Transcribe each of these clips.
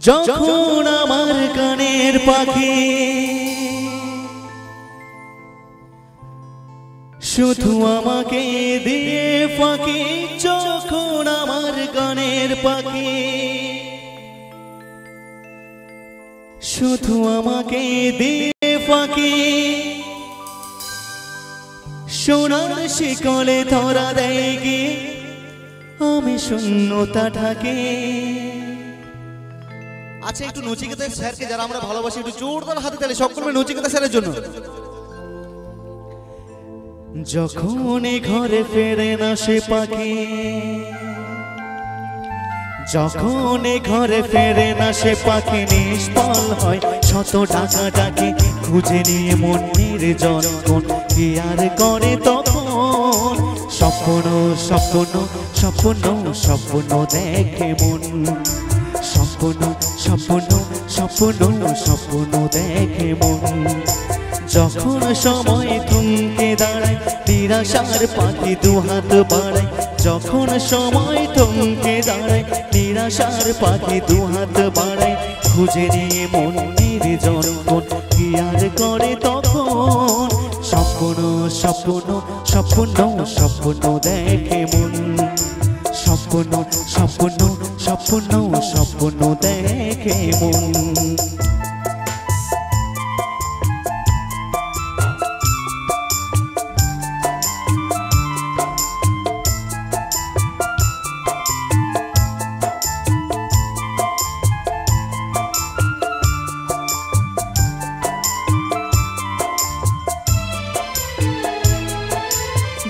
যখন আমার গানের পাখি শুধু আমাকে দিয়ে ফাঁকি, যখন আমার গানের পাখি শুধু আমাকে দিয়ে ফাঁকি, সোনার শিকলে ধরা দেয় কি আমি শূন্যতা ঢাকে। আচ্ছা, একটু নচিকেতা স্যারকে যারা আমরা ভালোবাসি একটু জোরদার হাতে তালি সকলে নচিকেতা স্যারের জন্য। যখন ঘরে ফেরে না সে পাখি, যখন ঘরে ফেরে না সে পাখি নিষ্ফল হয় শত টাকা ডাকে, খুঁজে নিয়ে মন নির্জন কি আর করে তখন, স্বপ্ন স্বপ্ন স্বপ্ন স্বপ্ন দেখে মন, স্বপ্ন স্বপ্ন স্বপ্ন স্বপ্ন দেখে মন। যখন সময় থমকে দাঁড়ায় নিরাশার পাখি দুহাত বাড়ায়, যখন সময় থমকে দাঁড়ায় নিরাশার পাখি দুহাত বাড়ায়, খুঁজে নিয়ে মন নির্জন কি আর করে তখন, স্বপ্ন স্বপ্ন স্বপ্ন স্বপ্ন দেখে মন, স্বপ্ন স্বপ্ন স্বপ্ন স্বপ্ন দেখে মন।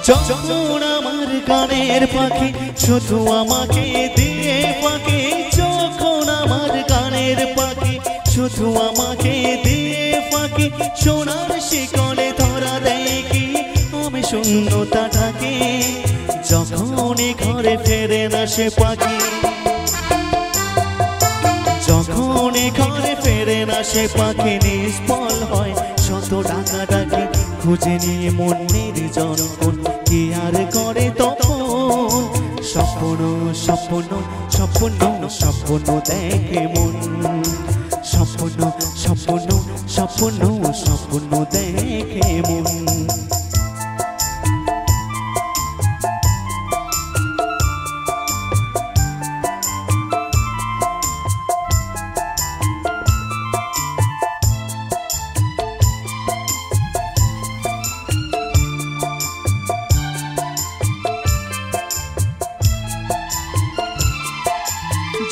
যখন আমার গানের পাখি শুধু আমাকে দিয়ে ফাঁকি, যখন আমার গানের পাখি শুধু আমাকে দিয়ে ফাঁকি, সোনার শিকলে ধরা দেয় কি আমি শূন্যতা ঢাকে। যখন ঘরে ফেরে না সে পাখি, যখন ঘরে ফেরে না সে পাখি নিষ্ফল হয় শত টাকা ডাকে, খুঁজে নিয়ে মন নির্জন কি আর করে তখন, স্বপ্ন স্বপ্ন স্বপ্ন স্বপ্ন দেখে মন, স্বপ্ন স্বপ্ন স্বপ্ন স্বপ্ন দেখে মন।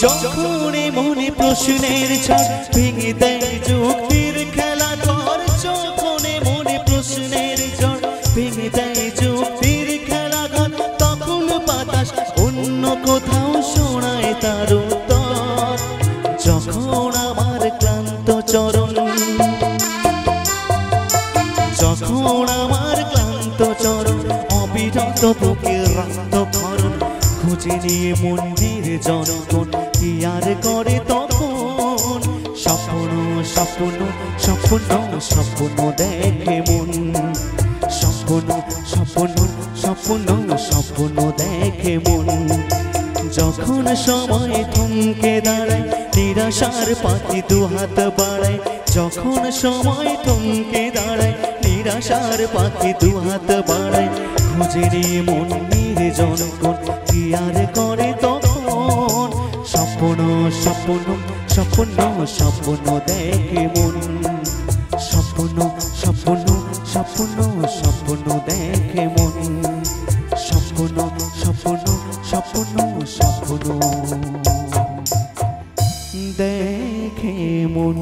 যখন মনে প্রশ্নের ঝড় ভেঙে দেয় যুক্তির খেলা ঘর, যখন মনে প্রশ্নের ঝড় ভেঙে দেয় যুক্তির খেলা ঘর, তখন বাতাস অন্য কোথাও শোনায় তার উত্তর। যখন আমার ক্লান্ত চরণ, যখন আমার ক্লান্ত চরণ অবিরত বুকে রক্ত ক্ষরণ, খুঁজে নিয়ে মন নির্জন কি আর করে তখন, স্বপ্ন স্বপ্ন স্বপ্ন স্বপ্ন দেখে মন, স্বপ্ন স্বপ্ন স্বপ্ন স্বপ্ন দেখে মন। যখন সময় থমকে দাঁড়ায় নিরাশার পাখি দুহাত বাড়ায়, যখন সময় থমকে দাঁড়ায় নিরাশার পাখি দুহাত বাড়ায়, খুঁজে নিয়ে মন নির্জন কি আর করে তখন, স্বপ্ন স্বপ্ন স্বপ্ন স্বপ্ন দেখে মন, স্বপ্ন স্বপ্ন স্বপ্ন স্বপ্ন দেখে মন, স্বপ্ন স্বপ্ন স্বপ্ন স্বপ্ন দেখে মন।